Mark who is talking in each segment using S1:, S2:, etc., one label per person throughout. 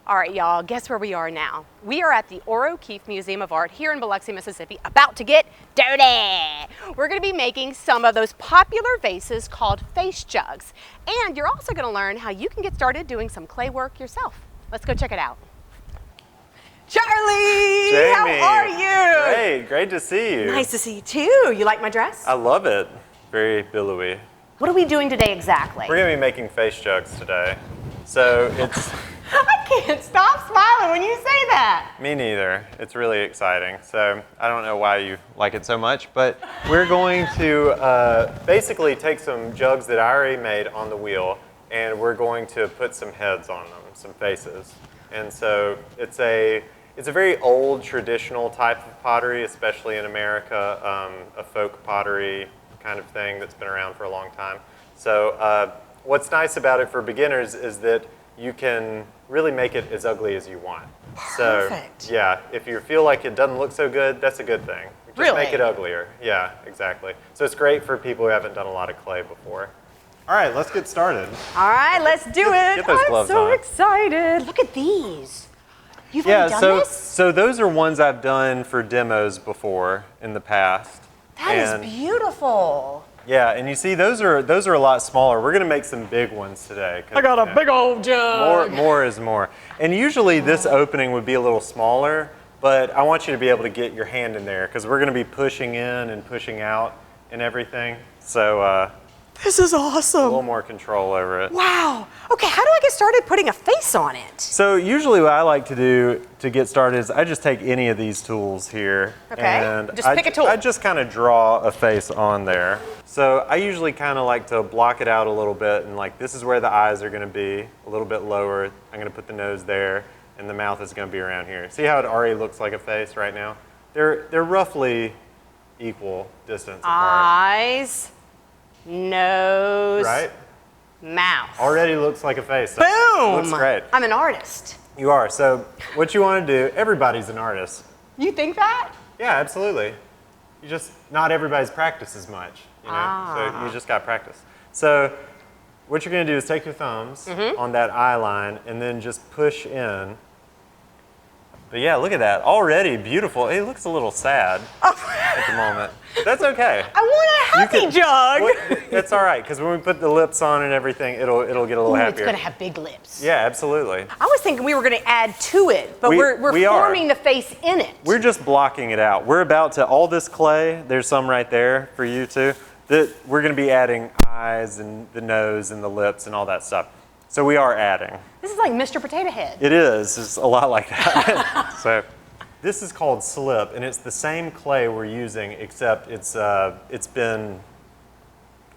S1: All right, y'all, guess where we are now? We are at the Keefe Museum of Art here in Biloxi, Mississippi, about to get dirty. We're gonna be making some of those popular vases called face jugs. And you're also gonna learn how you can get started doing some clay work yourself. Let's go check it out. Charlie,
S2: Jaimee,
S1: how are you?
S2: Great to see you.
S1: Nice to see you too. You like my dress?
S2: I love it. Very billowy.
S1: What are we doing today exactly?
S2: We're gonna be making face jugs today. So it's...
S1: I can't stop smiling when you say that.
S2: Me neither. It's really exciting. So I don't know why you like it so much, but we're going to basically take some jugs that I already made on the wheel, and we're going to put some heads on them, some faces. And so it's a very old traditional type of pottery, especially in America, a folk pottery kind of thing that's been around for a long time. So what's nice about it for beginners is that you can really make it as ugly as you want.
S1: Perfect.
S2: So yeah, if you feel like it doesn't look so good, that's a good thing. Just
S1: really?
S2: Make it uglier. Yeah, exactly. So it's great for people who haven't done a lot of clay before. All right, let's get started.
S1: All right, let's do it.
S2: Get those gloves
S1: I'm so
S2: on.
S1: excited. Look at these. You've already done this?
S2: So those are ones I've done for demos before in the past.
S1: That is beautiful.
S2: Yeah, and you see, those are a lot smaller. We're gonna make some big ones today.
S1: I got a big old jug.
S2: More is more. And usually this opening would be a little smaller, but I want you to be able to get your hand in there because we're gonna be pushing in and pushing out and everything. So
S1: this is awesome.
S2: a little more control over it.
S1: Wow. Okay, how do I get started putting a face on it?
S2: So usually what I like to do to get started is I just take any of these tools here.
S1: Okay,
S2: and
S1: just pick a tool.
S2: I just kind of draw a face on there. So I usually kind of like to block it out a little bit, and like this is where the eyes are gonna be, a little bit lower. I'm gonna put the nose there, and the mouth is gonna be around here. See how it already looks like a face right now? They're roughly equal distance apart.
S1: Eyes, nose,
S2: Right?
S1: mouth.
S2: Already looks like a face.
S1: Boom!
S2: Looks great.
S1: I'm an artist.
S2: You are. So what you want to do, everybody's an artist.
S1: You think that?
S2: Yeah, absolutely. You just, not everybody's practiced as much, you know? So you just got practice. So what you're gonna do is take your thumbs on that eye line and then just push in. But yeah, look at that, already beautiful. It looks a little sad at the moment. That's okay.
S1: I want a happy jug.
S2: That's all right, because when we put the lips on and everything, it'll get a little happier.
S1: It's gonna have big lips.
S2: Yeah, absolutely.
S1: I was thinking we were gonna add to it, but we're forming the face in it.
S2: We're just blocking it out. We're about to, all this clay, there's some right there for you too, that we're gonna be adding eyes and the nose and the lips and all that stuff. So we are adding.
S1: This is like Mr. Potato Head.
S2: It is, it's a lot like that. So this is called slip, and it's the same clay we're using, except it's had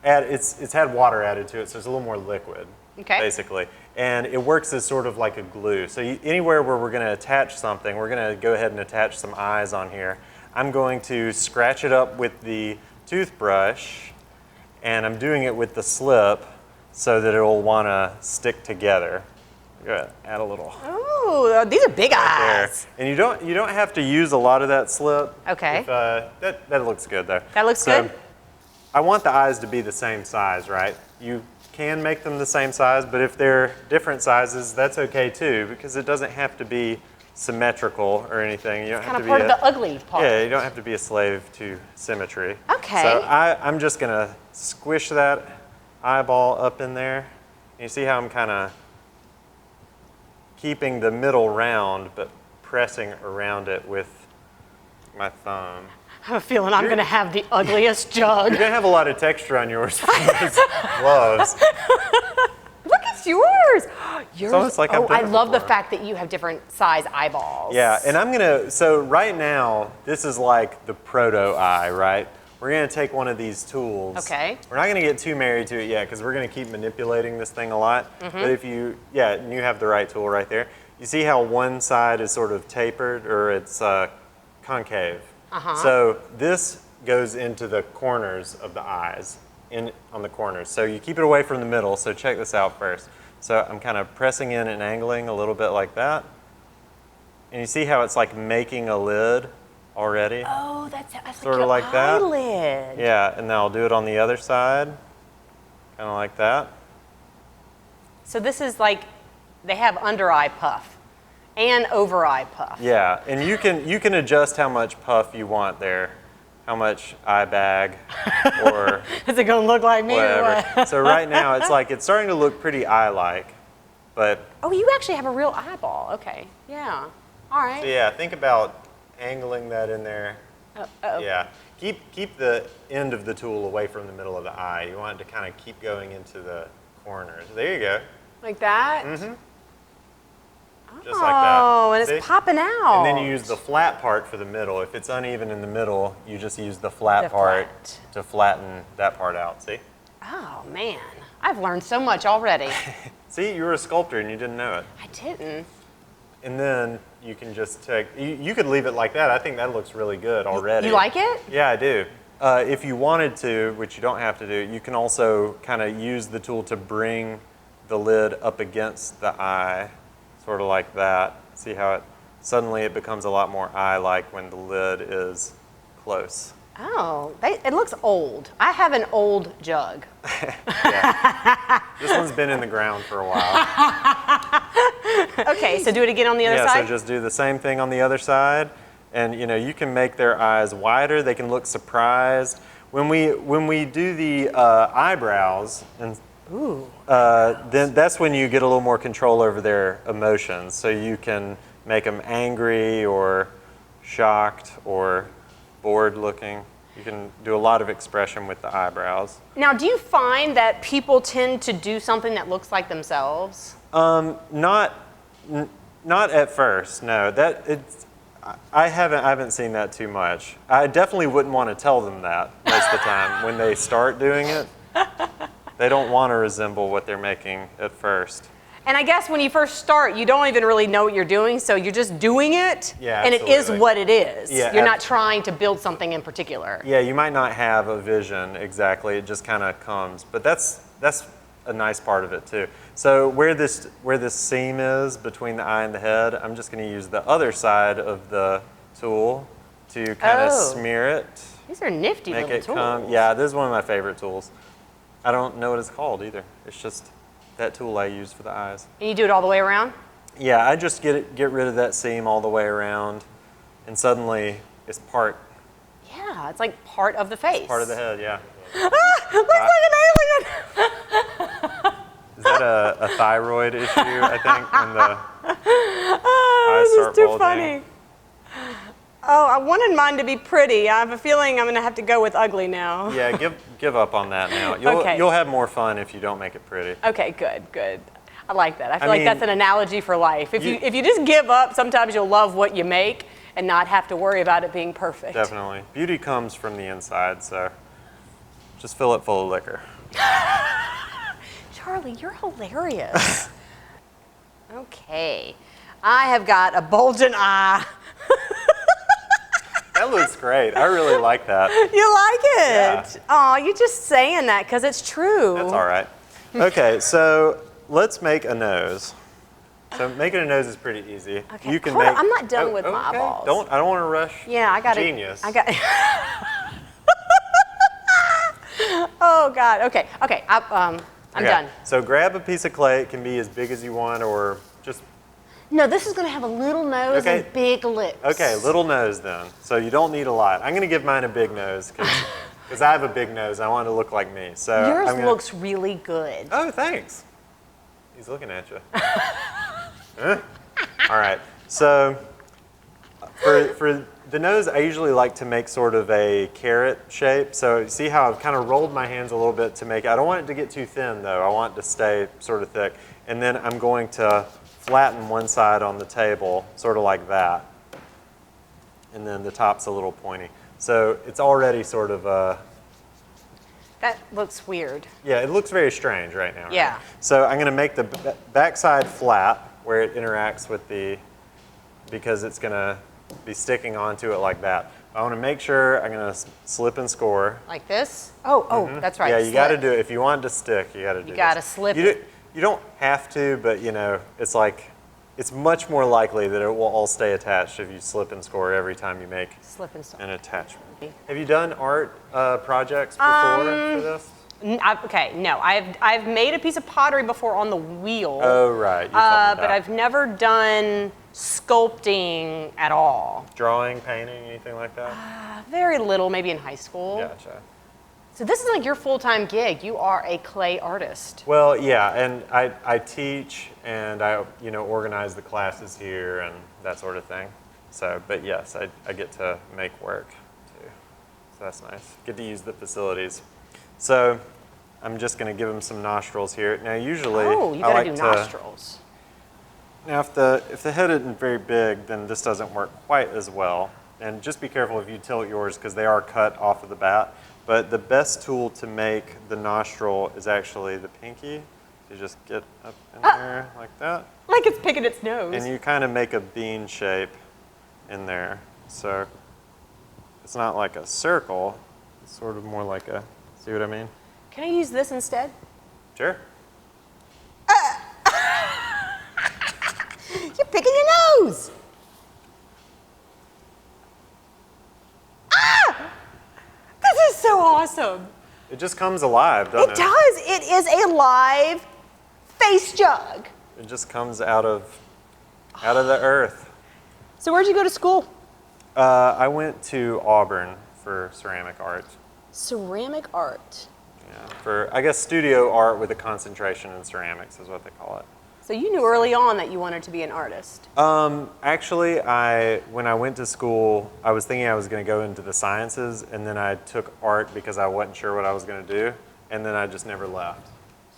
S2: water added to it, so it's a little more liquid, basically. And it works as sort of like a glue. So anywhere where we're gonna attach something, we're gonna go ahead and attach some eyes on here. I'm going to scratch it up with the toothbrush, and I'm doing it with the slip so that it'll wanna stick together. Good. Add a little.
S1: Ooh, these are big eyes.
S2: There. And you don't have to use a lot of that slip.
S1: Okay.
S2: That looks good though.
S1: That looks good.
S2: I want the eyes to be the same size, right? You can make them the same size, but if they're different sizes, that's okay too, because it doesn't have to be symmetrical or anything. You don't have to be
S1: part of the ugly part.
S2: Yeah, you don't have to be a slave to symmetry.
S1: Okay.
S2: So I'm just gonna squish that eyeball up in there. And you see how I'm kind of keeping the middle round, but pressing around it with my thumb.
S1: I have a feeling I'm going to have the ugliest jug.
S2: You're going to have a lot of texture on yours for those gloves.
S1: Look, it's yours. Yours.
S2: Almost like I've done
S1: I
S2: it
S1: love the
S2: before.
S1: fact that you have different size eyeballs.
S2: Yeah, and so right now, this is like the proto eye, right? We're going to take one of these tools.
S1: Okay.
S2: We're not going to get too married to it yet because we're going to keep manipulating this thing a lot. But if you, and you have the right tool right there. You see how one side is sort of tapered, or it's concave. So this goes into the corners of the eyes, on the corners. So you keep it away from the middle, so check this out first. So I'm kind of pressing in and angling a little bit like that. And you see how it's like making a lid already?
S1: Oh, that's
S2: sort of like that.
S1: Eyelid.
S2: Yeah, and then I'll do it on the other side, kind of like that.
S1: So this is like, they have under eye puff. And over eye puff.
S2: Yeah, and you can adjust how much puff you want there, how much eye bag, or
S1: Is it gonna look like me or
S2: whatever.
S1: what?
S2: So right now it's starting to look pretty eye-like, but
S1: Oh, you actually have a real eyeball. Okay, yeah. All right.
S2: so yeah, think about angling that in there.
S1: Uh-oh.
S2: Yeah, keep the end of the tool away from the middle of the eye. You want it to kind of keep going into the corners. There you go.
S1: Like that?
S2: Mm-hmm. Just like that.
S1: Oh, and
S2: See?
S1: it's popping out.
S2: And then you use the flat part for the middle. If it's uneven in the middle, you just use the flat
S1: The
S2: part
S1: flat.
S2: to flatten that part out. See?
S1: Oh, man. I've learned so much already.
S2: See, you were a sculptor and you didn't know it.
S1: I didn't.
S2: And then you can just take, you could leave it like that. I think that looks really good already.
S1: You like it?
S2: Yeah, I do. If you wanted to, which you don't have to do, you can also kind of use the tool to bring the lid up against the eye, sort of like that. See how suddenly it becomes a lot more eye-like when the lid is close.
S1: Oh, it looks old. I have an old jug.
S2: Yeah. This one's been in the ground for a while.
S1: Okay, so do it again on the other
S2: Yeah,
S1: side?
S2: so just do the same thing on the other side. And you can make their eyes wider. They can look surprised. When we do the eyebrows, and then that's when you get a little more control over their emotions. So you can make them angry or shocked or bored looking. You can do a lot of expression with the eyebrows.
S1: Now, do you find that people tend to do something that looks like themselves?
S2: Not at first. No, I haven't seen that too much. I definitely wouldn't want to tell them that most of the time when they start doing it. They don't want to resemble what they're making at first.
S1: And I guess when you first start, you don't even really know what you're doing, so you're just doing it,
S2: Yeah,
S1: and it is
S2: absolutely.
S1: what it is.
S2: Yeah,
S1: You're not trying to build something in particular.
S2: Yeah, you might not have a vision exactly. It just kind of comes. But that's a nice part of it too. So where this seam is between the eye and the head, I'm just going to use the other side of the tool to kind of smear it.
S1: These are nifty
S2: Make
S1: little
S2: it
S1: tools.
S2: come. Yeah, this is one of my favorite tools. I don't know what it's called either. It's just that tool I use for the eyes.
S1: And you do it all the way around?
S2: Yeah, I just get rid of that seam all the way around, and suddenly it's part
S1: Yeah, it's like part of the face.
S2: of the head. Yeah.
S1: Looks like an alien!
S2: Is that a thyroid issue? I think when the
S1: This
S2: start
S1: is too
S2: bulging.
S1: funny. Oh, I wanted mine to be pretty. I have a feeling I'm going to have to go with ugly now.
S2: yeah, give up on that now.
S1: Okay.
S2: You'll have more fun if you don't make it pretty.
S1: Okay, good. I like that. I feel
S2: I
S1: like
S2: mean,
S1: that's an analogy for life. If you just give up, sometimes you'll love what you make and not have to worry about it being perfect.
S2: Definitely, beauty comes from the inside. So just fill it full of liquor.
S1: Charlie, you're hilarious. Okay, I have got a bulging eye.
S2: That looks great. I really like that.
S1: You like
S2: Yeah.
S1: it? Oh, you're just saying that because it's true.
S2: That's all right. Okay, so let's make a nose. So making a nose is pretty easy.
S1: Okay,
S2: You can
S1: hold on,
S2: make.
S1: I'm not done with my
S2: okay.
S1: eyeballs.
S2: I don't want to rush.
S1: Yeah, I got it.
S2: Genius.
S1: Oh God. Okay. I'm
S2: Okay,
S1: done.
S2: So grab a piece of clay. It can be as big as you want, or just
S1: No, this is going to have a little nose
S2: Okay.
S1: and big lips.
S2: okay, little nose then. So you don't need a lot. I'm going to give mine a big nose because I have a big nose. I want it to look like me. So
S1: Yours
S2: I'm gonna,
S1: looks really good.
S2: Oh, thanks. He's looking at you. Huh? All right. So for the nose, I usually like to make sort of a carrot shape. So you see how I've kind of rolled my hands a little bit to make it. I don't want it to get too thin though. I want it to stay sort of thick. And then I'm going to flatten one side on the table, sort of like that. And then the top's a little pointy. So it's already sort of
S1: That looks weird.
S2: yeah, it looks very strange right now. Right?
S1: Yeah.
S2: So I'm going to make the back side flat where it interacts with because it's going to be sticking onto it like that. I want to make sure I'm going to slip and score.
S1: Like this? Oh, that's right.
S2: Yeah, you got to
S1: slip.
S2: do it. If you want it to stick, you got to do it.
S1: You gotta slip
S2: you
S1: it.
S2: You don't have to, but it's like, it's much more likely that it will all stay attached if you slip and score every time you make
S1: Slip and slip.
S2: an attachment. Have you done art projects before for this?
S1: Okay, no, I've made a piece of pottery before on the wheel.
S2: Oh, right. You told me that.
S1: But I've never done sculpting at all.
S2: Drawing, painting, anything like that?
S1: Very little, maybe in high school.
S2: Gotcha.
S1: So this is like your full-time gig. You are a clay artist.
S2: Well, yeah, and I teach and I organize the classes here and that sort of thing. So, but yes, I get to make work too. So that's nice. Get to use the facilities. So I'm just going to give them some nostrils here. Now usually
S1: you
S2: I
S1: gotta
S2: like
S1: do
S2: to,
S1: nostrils.
S2: Now if the head isn't very big, then this doesn't work quite as well. And just be careful if you tilt yours because they are cut off of the bat. But the best tool to make the nostril is actually the pinky. You just get up in there like that.
S1: Like it's picking its nose.
S2: And you kind of make a bean shape in there. So it's not like a circle, it's sort of more like a, see what I mean?
S1: Can I use this instead?
S2: Sure.
S1: You're picking your nose. Ah! This is so awesome.
S2: It just comes alive, doesn't it?
S1: It does. It is a live face jug.
S2: It just comes out of the earth.
S1: So where'd you go to school?
S2: I went to Auburn for ceramic art.
S1: Ceramic art.
S2: Yeah, for, I guess, studio art with a concentration in ceramics is what they call it.
S1: So you knew early on that you wanted to be an artist.
S2: Actually, when I went to school, I was thinking I was going to go into the sciences, and then I took art because I wasn't sure what I was going to do, and then I just never left.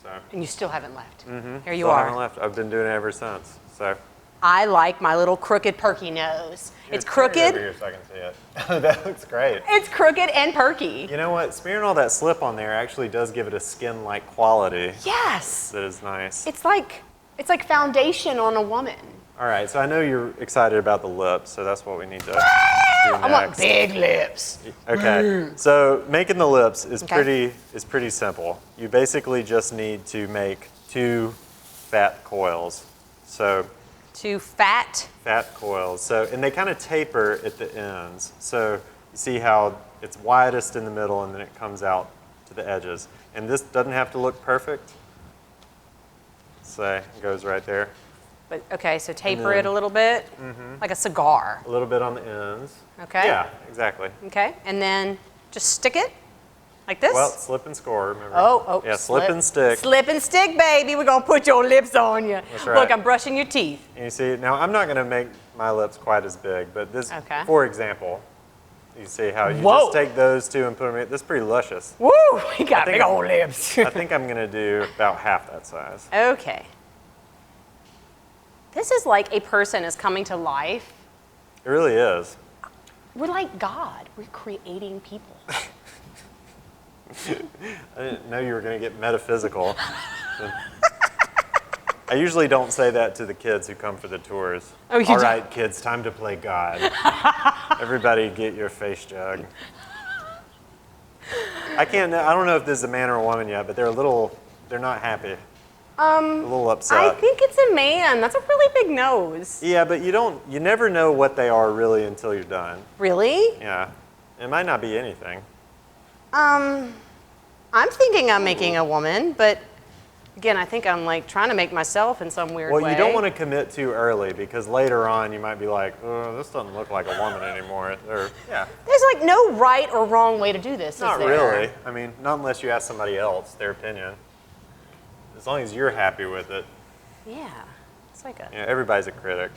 S2: So.
S1: And you still haven't left. Here you
S2: Still
S1: are.
S2: haven't left. I've been doing it ever since. So.
S1: I like my little crooked, perky nose. It's crooked.
S2: Over here so I can see it. That looks great.
S1: It's crooked and perky.
S2: You know what? Smearing all that slip on there actually does give it a skin-like quality.
S1: Yes.
S2: That is nice.
S1: It's like foundation on a woman.
S2: All right, so I know you're excited about the lips, so that's what we need to do next.
S1: I want big lips.
S2: Okay, so making the lips is pretty simple. You basically just need to make 2 fat coils. So
S1: 2 fat
S2: coils. So, and they kind of taper at the ends. So you see how it's widest in the middle and then it comes out to the edges. And this doesn't have to look perfect. Say, it goes right there.
S1: But okay, so taper it a little bit, like a cigar.
S2: A little bit on the ends.
S1: Okay.
S2: Yeah, exactly.
S1: Okay, and then just stick it like this.
S2: Well, slip and score, remember?
S1: Oh,
S2: yeah, slip and stick.
S1: Slip and stick, baby. We're gonna put your lips on you.
S2: That's right.
S1: Look, I'm brushing your teeth.
S2: And you see, now I'm not gonna make my lips quite as big, but this, for example, you see how you just take those 2 and put them in. This is pretty luscious.
S1: Woo, we got big old lips.
S2: I think I'm gonna do about half that size.
S1: Okay. This is like a person is coming to life.
S2: It really is.
S1: We're like God. We're creating people.
S2: I didn't know you were going to get metaphysical. I usually don't say that to the kids who come for the tours.
S1: Oh, you
S2: All
S1: don't?
S2: right, kids, time to play God. Everybody get your face jug. I don't know if this is a man or a woman yet, but they're not happy. A little upset.
S1: I think it's a man. That's a really big nose.
S2: Yeah, but you never know what they are really until you're done.
S1: Really?
S2: Yeah. It might not be anything.
S1: I'm thinking I'm making a woman, but again, I think I'm like trying to make myself in some weird way.
S2: Well, you don't want to commit too early because later on you might be like, oh, this doesn't look like a woman anymore. Yeah.
S1: There's like no right or wrong way to do this,
S2: Not
S1: is there?
S2: really. I mean, not unless you ask somebody else, their opinion. As long as you're happy with it.
S1: Yeah. It's like a...
S2: Yeah, everybody's a critic.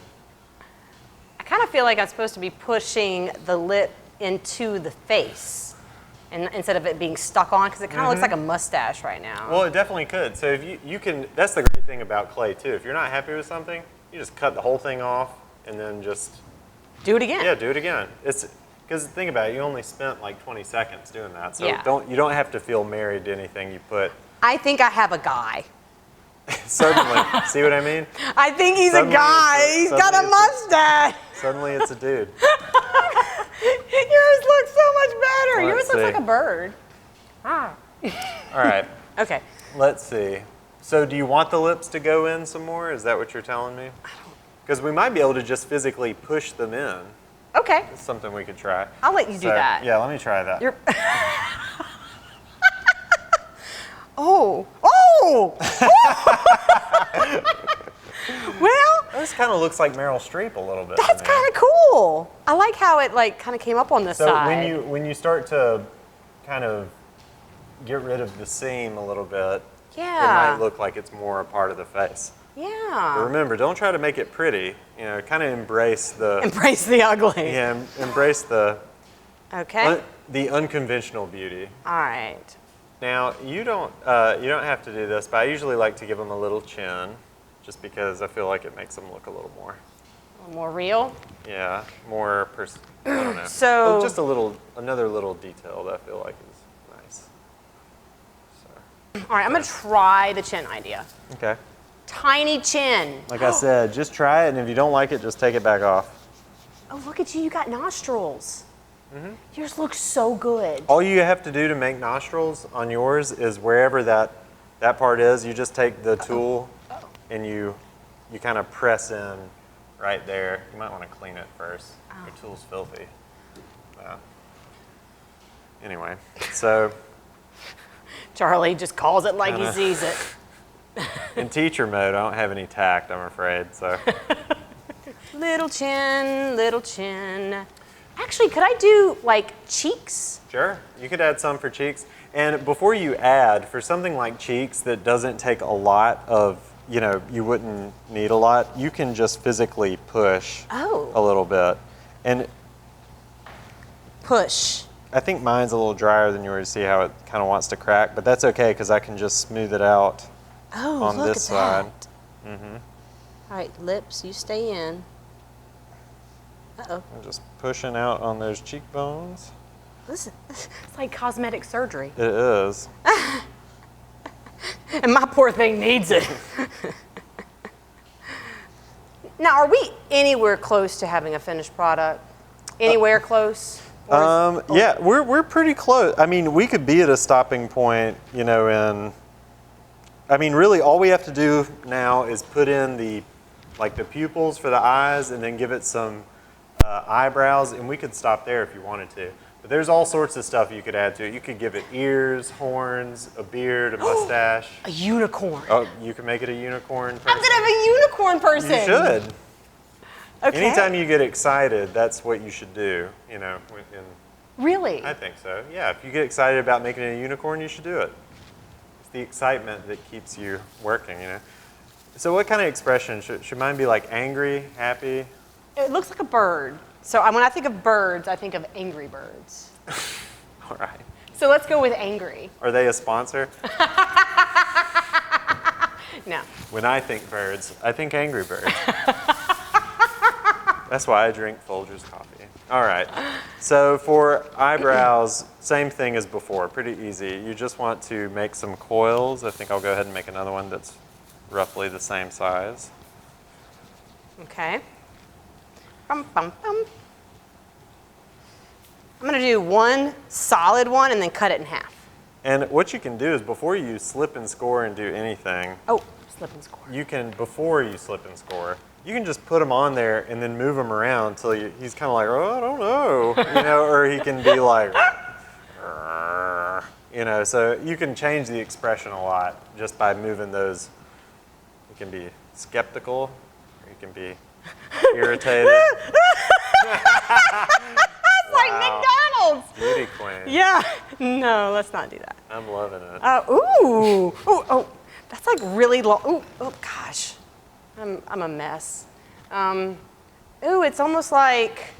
S1: I kind of feel like I'm supposed to be pushing the lip into the face and instead of it being stuck on, because it kind of looks like a mustache right now.
S2: Well, it definitely could. So if you can, that's the great thing about clay too. If you're not happy with something, you just cut the whole thing off and then just
S1: do it again.
S2: Yeah, do it again. Because think about it, you only spent like 20 seconds doing that. So
S1: Yeah.
S2: you don't have to feel married to anything you put.
S1: I think I have a guy.
S2: Suddenly, see what I mean?
S1: I think he's a guy. He's got a mustache.
S2: Suddenly it's a dude.
S1: Yours looks so much better. Yours
S2: Let's
S1: looks
S2: see.
S1: like a bird. Ah.
S2: All right.
S1: Okay.
S2: Let's see. So do you want the lips to go in some more? Is that what you're telling me? Because we might be able to just physically push them in.
S1: Okay.
S2: It's something we could try.
S1: I'll let you do that.
S2: Yeah, let me try that.
S1: Oh, oh! Well,
S2: this kind of looks like Meryl Streep a little bit.
S1: that's kind of cool. I like how it like kind of came up on the
S2: So
S1: side.
S2: when you start to kind of get rid of the seam a little bit, it
S1: Yeah.
S2: might look like it's more a part of the face. But
S1: Yeah.
S2: remember, don't try to make it pretty. You know, kind of embrace the
S1: Embrace the ugly.
S2: yeah, embrace the
S1: Okay.
S2: the unconventional beauty.
S1: All right.
S2: Now you don't have to do this, but I usually like to give them a little chin, just because I feel like it makes them look a little more.
S1: A little more real.
S2: Yeah, more I don't know.
S1: So-
S2: just another little detail that I feel like is nice. So,
S1: All right, I'm gonna try the chin idea.
S2: okay.
S1: Tiny chin.
S2: Like I said, just try it, and if you don't like it, just take it back off.
S1: Oh, look at you. You got nostrils. Yours looks so good.
S2: All you have to do to make nostrils on yours is wherever that part is, you just take the tool and you kind of press in right there. You might want to clean it first. Your tool's filthy. Anyway, so
S1: Charlie just calls it like he sees it.
S2: in teacher mode, I don't have any tact, I'm afraid. So
S1: Little chin, little chin. Actually, could I do like cheeks?
S2: sure, you could add some for cheeks. And before you add, for something like cheeks that doesn't take a lot of, you wouldn't need a lot, you can just physically push
S1: Oh.
S2: a little bit. And
S1: Push.
S2: I think mine's a little drier than yours. See how it kind of wants to crack, but that's okay because I can just smooth it out
S1: Oh,
S2: on
S1: look
S2: this
S1: at
S2: side.
S1: that. All right, lips, you stay in. Uh-oh.
S2: I'm just pushing out on those cheekbones.
S1: Listen, it's like cosmetic surgery.
S2: It is.
S1: And my poor thing needs it. Now, are we anywhere close to having a finished product? Anywhere close? Or
S2: Yeah, we're pretty close. I mean, we could be at a stopping point, really all we have to do now is put in the pupils for the eyes and then give it some eyebrows, and we could stop there if you wanted to. But there's all sorts of stuff you could add to it. You could give it ears, horns, a beard, a mustache.
S1: a unicorn.
S2: Oh, you can make it a unicorn person.
S1: I'm gonna have a unicorn person.
S2: You should.
S1: Okay.
S2: Anytime you get excited, that's what you should do,
S1: Really?
S2: I think so. Yeah, if you get excited about making a unicorn, you should do it. It's the excitement that keeps you working, So what kind of expression? Should mine be like angry, happy?
S1: It looks like a bird. So when I think of birds, I think of Angry Birds.
S2: All right.
S1: So let's go with angry.
S2: Are they a sponsor?
S1: No.
S2: When I think birds, I think Angry Birds. That's why I drink Folgers coffee. All right. So for eyebrows, same thing as before, pretty easy. You just want to make some coils. I think I'll go ahead and make another one that's roughly the same size.
S1: Okay. Bum, bum, bum. I'm gonna do one solid one and then cut it in half.
S2: And what you can do is before you slip and score and do anything,
S1: Oh, slip and score.
S2: before you slip and score, you can just put them on there and then move them around until he's kind of like, oh, I don't know, or he can be like, so you can change the expression a lot just by moving those. You can be skeptical, or you can be irritated.
S1: It's like McDonald's.
S2: Beauty queen.
S1: Yeah. No, let's not do that.
S2: I'm loving it.
S1: Oh, that's like really long. Ooh, oh gosh, I'm a mess. Ooh, it's almost like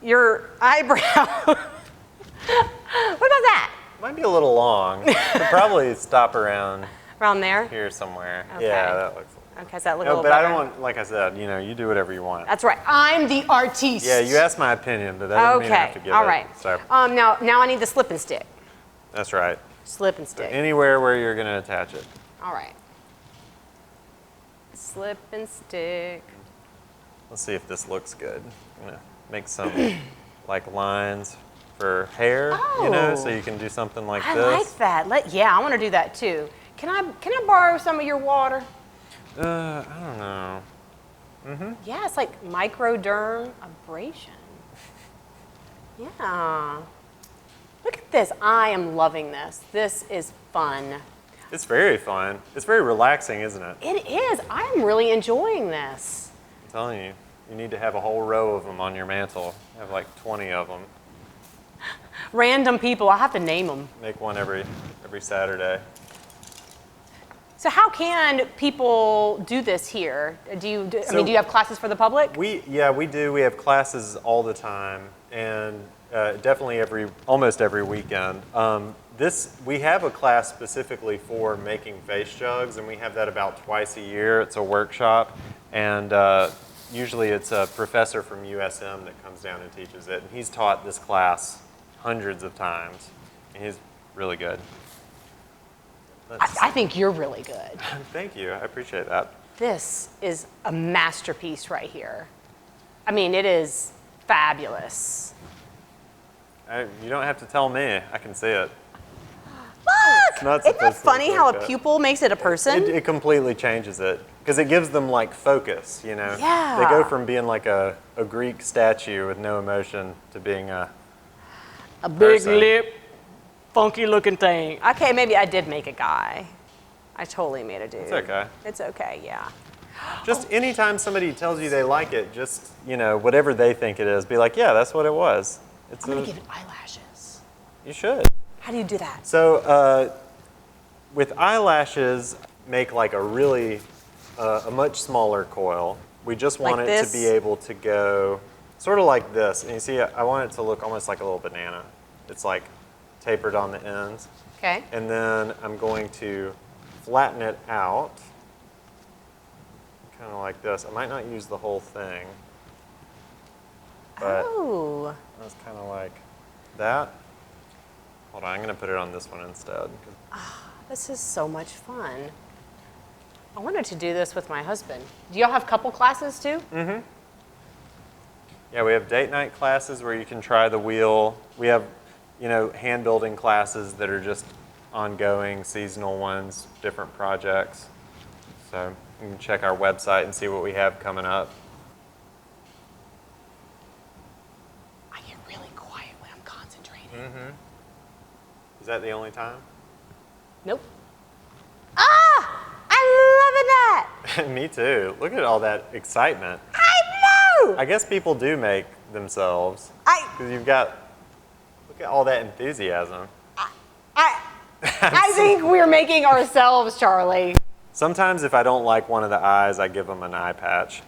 S1: your eyebrow. What about that?
S2: Might be a little long. Could probably stop around
S1: Around there?
S2: here somewhere.
S1: Okay.
S2: Yeah, that looks.
S1: Okay, does that look a
S2: No,
S1: little
S2: but
S1: better?
S2: I don't want, like I said, you do whatever you want.
S1: That's right. I'm the artiste.
S2: Yeah, you asked my opinion, but that doesn't mean I have to give
S1: all
S2: it.
S1: right.
S2: So
S1: Now I need the slip and stick.
S2: that's right.
S1: Slip and stick.
S2: Anywhere where you're going to attach it.
S1: All right. Slip and stick.
S2: Let's see if this looks good. I'm going to make some like lines for hair, so you can do something like
S1: I
S2: this.
S1: like that. Yeah, I want to do that too. Can I borrow some of your water?
S2: I don't know.
S1: Yeah, it's like microderm abrasion. Yeah. Look at this. I am loving this. This is fun.
S2: It's very fun. It's very relaxing, isn't it?
S1: It is. I am really enjoying this.
S2: I'm telling you, you need to have a whole row of them on your mantle. Have like 20 of them.
S1: Random people. I have to name them.
S2: Make one every Saturday.
S1: So how can people do this here? Do you have classes for the public?
S2: Yeah, we do. We have classes all the time, and definitely almost every weekend. We have a class specifically for making vase jugs, and we have that about twice a year. It's a workshop, and usually it's a professor from USM that comes down and teaches it, and he's taught this class hundreds of times, and he's really good.
S1: I think you're really good.
S2: Thank you. I appreciate that.
S1: This is a masterpiece right here. I mean, it is fabulous.
S2: You don't have to tell me. I can see it.
S1: Look! Isn't it funny how a pupil makes it a person?
S2: It completely changes it. Because it gives them like focus, you know?
S1: Yeah.
S2: They go from being like a Greek statue with no emotion to being a
S1: big
S2: person.
S1: lip, funky looking thing. Okay, maybe I did make a guy. I totally made a dude.
S2: It's okay.
S1: It's okay, yeah.
S2: Just anytime somebody tells you they like it, just, whatever they think it is, be like, yeah, that's what it was.
S1: I'm gonna give it eyelashes.
S2: You should.
S1: How do you do that?
S2: So with eyelashes, make like a much smaller coil. We just want
S1: Like
S2: it
S1: this?
S2: to be able to go sort of like this. And you see, I want it to look almost like a little banana. It's like tapered on the ends.
S1: Okay.
S2: And then I'm going to flatten it out, kind of like this. I might not use the whole thing, but
S1: Oh.
S2: that's kind of like that. Hold on, I'm going to put it on this one instead.
S1: This is so much fun. I wanted to do this with my husband. Do y'all have couple classes too?
S2: Mm-hmm. Yeah, we have date night classes where you can try the wheel. We have, hand building classes that are just ongoing, seasonal ones, different projects. So you can check our website and see what we have coming up.
S1: I get really quiet when I'm concentrating.
S2: Mm-hmm. Is that the only time?
S1: Nope. Ah! I love that!
S2: Me too. Look at all that excitement.
S1: I know!
S2: I guess people do make themselves. Because look at all that enthusiasm.
S1: I think we're making ourselves, Charlie.
S2: Sometimes if I don't like one of the eyes, I give them an eye patch.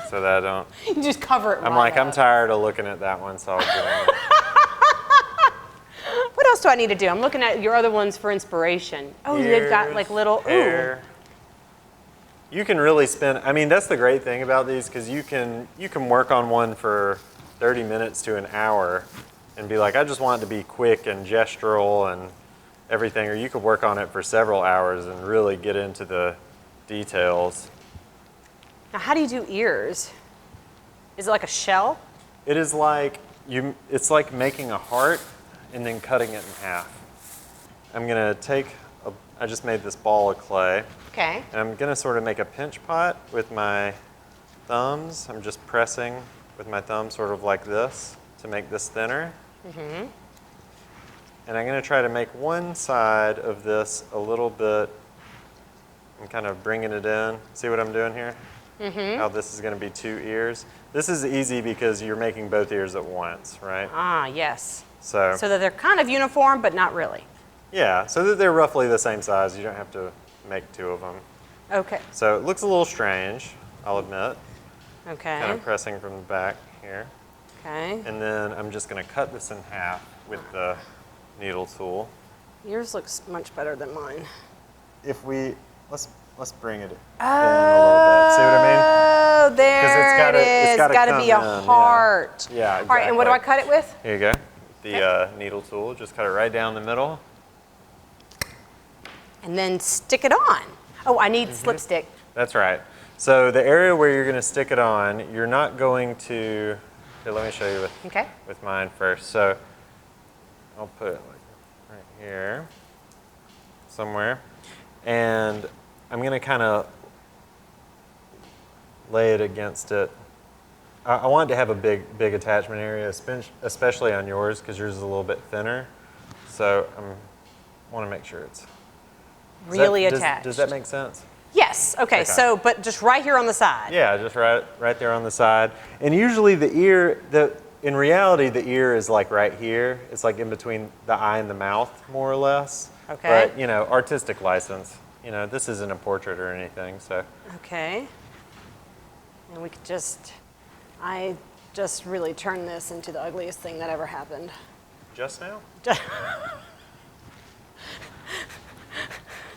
S2: So that I don't.
S1: You just cover it.
S2: I'm tired of looking at that one, so I'll give them it.
S1: What else do I need to do? I'm looking at your other ones for inspiration. Oh, they've got like little,
S2: hair. You can really that's the great thing about these, because you can work on one for 30 minutes to an hour and be like, I just want it to be quick and gestural and everything, or you could work on it for several hours and really get into the details.
S1: Now, how do you do ears? Is it like a shell?
S2: It is like, it's like making a heart and then cutting it in half. I'm gonna I just made this ball of clay.
S1: Okay.
S2: And I'm gonna sort of make a pinch pot with my thumbs. I'm just pressing with my thumb sort of like this to make this thinner. Mm-hmm. And I'm gonna try to make one side of this a little bit, I'm kind of bringing it in. See what I'm doing here? Mm-hmm. How this is gonna be 2 ears. This is easy because you're making both ears at once, right?
S1: Ah, yes.
S2: So
S1: that they're kind of uniform, but not really.
S2: Yeah, so that they're roughly the same size. You don't have to make 2 of them.
S1: Okay.
S2: So it looks a little strange, I'll admit.
S1: Okay.
S2: Kind of pressing from the back here.
S1: Okay.
S2: And then I'm just going to cut this in half with the needle tool.
S1: Yours looks much better than mine.
S2: If let's bring it in a little bit. See what I mean?
S1: Oh, there it is. It's got to be a heart.
S2: Yeah, exactly.
S1: All right, and what do I cut it with?
S2: Here you go. The needle tool, just cut it right down the middle.
S1: And then stick it on. Oh, I need slipstick.
S2: That's right. So the area where you're going to stick it on, you're not going to, here, let me show you with mine first. So I'll put it like right here somewhere. And I'm going to kind of lay it against it I want it to have a big attachment area, especially on yours, because yours is a little bit thinner. So I want to make sure it's
S1: really attached.
S2: Does that make sense?
S1: Yes. Okay. So, but just right here on the side.
S2: Yeah, just right there on the side. And usually the ear, in reality, the ear is like right here. It's like in between the eye and the mouth, more or less.
S1: Okay.
S2: But, you know, artistic license. You know, this isn't a portrait or anything, so.
S1: Okay. And we could I just really turned this into the ugliest thing that ever happened.
S2: Just now?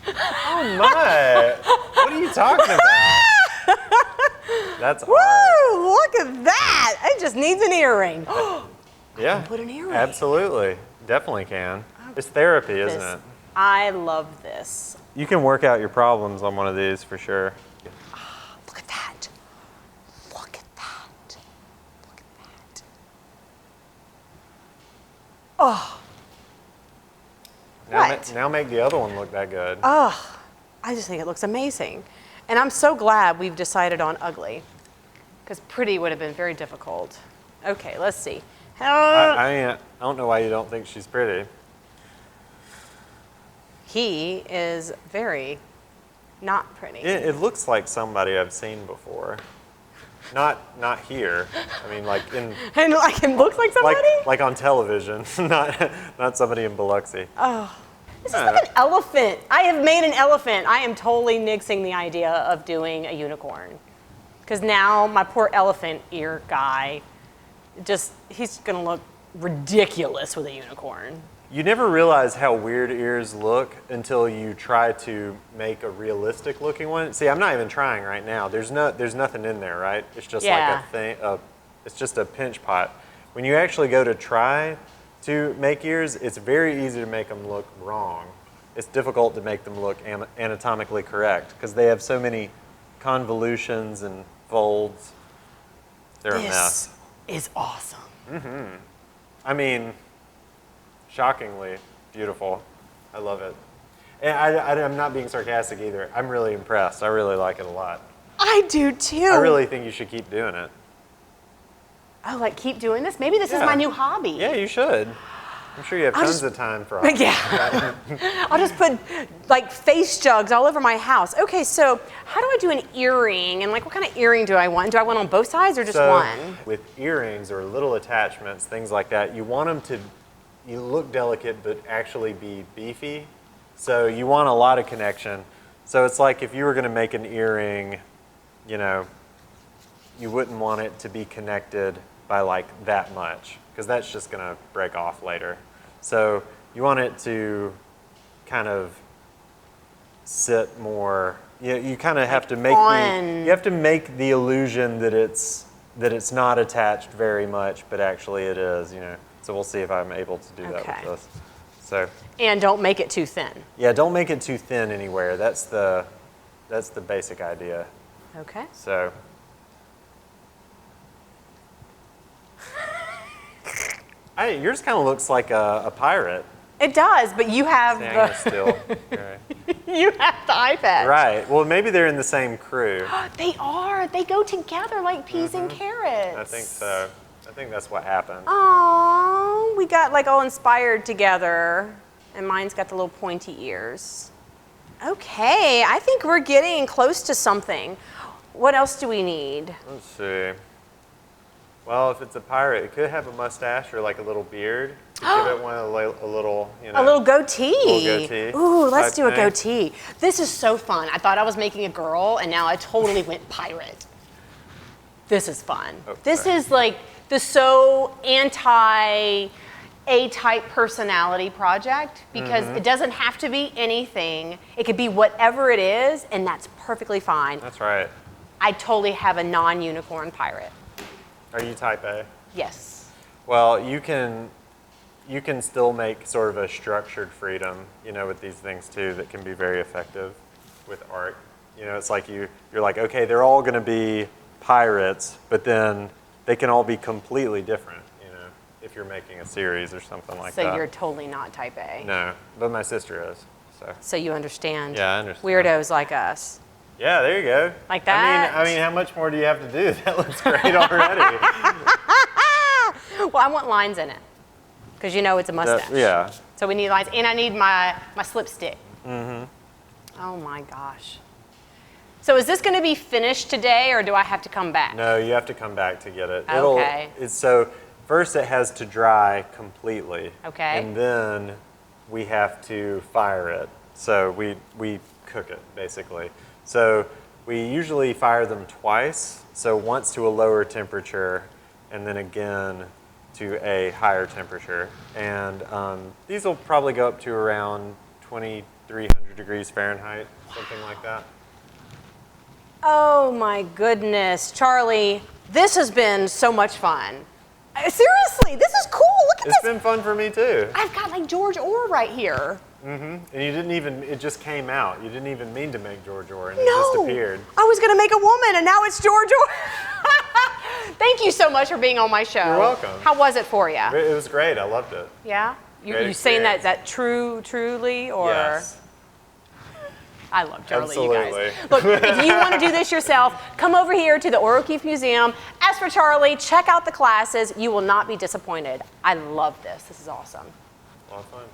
S2: Oh my! What are you talking about? That's
S1: Woo!
S2: hard.
S1: Look at that! It just needs an earring.
S2: Yeah.
S1: Put an earring.
S2: Absolutely. Definitely can. It's therapy, isn't it?
S1: I love this.
S2: You can work out your problems on one of these for sure.
S1: Look at that. Look at that. Look at that. Oh.
S2: Now make the other one look that good.
S1: Oh, I just think it looks amazing. And I'm so glad we've decided on ugly, because pretty would have been very difficult. Okay, let's see.
S2: I don't know why you don't think she's pretty.
S1: He is very not pretty.
S2: It looks like somebody I've seen before. Not here. I mean, like in.
S1: And like it looks like somebody?
S2: Like on television, not somebody in Biloxi.
S1: Oh, this is like an elephant. I have made an elephant. I am totally nixing the idea of doing a unicorn, because now my poor elephant ear guy, he's gonna look ridiculous with a unicorn.
S2: You never realize how weird ears look until you try to make a realistic looking one. See, I'm not even trying right now. There's nothing in there, right? It's just like a thing. It's just a pinch pot. When you actually go to try to make ears, it's very easy to make them look wrong. It's difficult to make them look anatomically correct because they have so many convolutions and folds. They're a mess.
S1: This is awesome.
S2: Mm-hmm. I mean, shockingly beautiful. I love it. And I'm not being sarcastic either. I'm really impressed. I really like it a lot.
S1: I do too.
S2: I really think you should keep doing it.
S1: Oh, like keep doing this? Maybe this is my new hobby.
S2: Yeah, you should. I'm sure you have tons of time for hobbies.
S1: Yeah. I'll just put like face jugs all over my house. Okay, so how do I do an earring? And like what kind of earring do I want? Do I want on both sides or just one?
S2: With earrings or little attachments, things like that, you want them to look delicate but actually be beefy. So you want a lot of connection. So it's like if you were going to make an earring, you know, you wouldn't want it to be connected by like that much because that's just going to break off later. So you want it to kind of sit more. You kind of have to make the illusion that it's not attached very much, but actually it is. You know. So we'll see if I'm able to do that with this. So.
S1: And don't make it too thin.
S2: Yeah, don't make it too thin anywhere. That's the basic idea.
S1: Okay.
S2: So. Yours kind of looks like a pirate.
S1: It does, but you have
S2: still. Right.
S1: You have the iPad.
S2: Right. Well, maybe they're in the same crew.
S1: They are. They go together like peas and carrots.
S2: I think so. I think that's what happened.
S1: Oh, we got like all inspired together, and mine's got the little pointy ears. Okay, I think we're getting close to something. What else do we need?
S2: Let's see. Well, if it's a pirate, it could have a mustache or like a little beard. Give it one a little, you know.
S1: A little goatee.
S2: A little goatee.
S1: Ooh, let's do a goatee. This is so fun. I thought I was making a girl, and now I totally went pirate. This is fun. Okay. This is like the so anti A-type personality project because it doesn't have to be anything. It could be whatever it is, and that's perfectly fine.
S2: That's right.
S1: I totally have a non-unicorn pirate.
S2: Are you type A?
S1: Yes.
S2: Well, you can still make sort of a structured freedom, you know, with these things too that can be very effective with art. You know, it's like you're like, okay, they're all going to be pirates, but then they can all be completely different, you know, if you're making a series or something like that.
S1: So you're totally not type A.
S2: No, but my sister is. So
S1: you understand.
S2: Yeah, I understand.
S1: Weirdos like us.
S2: Yeah, there you go.
S1: Like that?
S2: I mean, how much more do you have to do? That looks great already.
S1: Well, I want lines in it because you know it's a mustache.
S2: Yeah.
S1: So we need lines, and I need my slipstick. Mm-hmm. Oh my gosh. So is this going to be finished today, or do I have to come back?
S2: No, you have to come back to get it.
S1: Okay.
S2: So first it has to dry completely.
S1: Okay.
S2: And then we have to fire it. So we cook it, basically. So we usually fire them twice. So once to a lower temperature, and then again to a higher temperature. And these will probably go up to around 2,300 degrees Fahrenheit, something like that.
S1: Oh my goodness, Charlie, this has been so much fun. Seriously, this is cool. Look at this.
S2: It's been fun for me too.
S1: I've got like George Orr right here.
S2: Mm-hmm. And you didn't even, it just came out. You didn't even mean to make George Orr, and
S1: No,
S2: it just appeared.
S1: I was gonna make a woman, and now it's George Orr. Thank you so much for being on my show.
S2: You're welcome.
S1: How was it for you?
S2: It was great. I loved it.
S1: Yeah?
S2: Great
S1: You saying that
S2: experience.
S1: truly, or?
S2: Yes.
S1: I love Charlie,
S2: Absolutely.
S1: you guys. Look, if you want to do this yourself, come over here to the Keefe Museum. As for Charlie, check out the classes. You will not be disappointed. I love this. This is awesome.
S2: A lot of fun.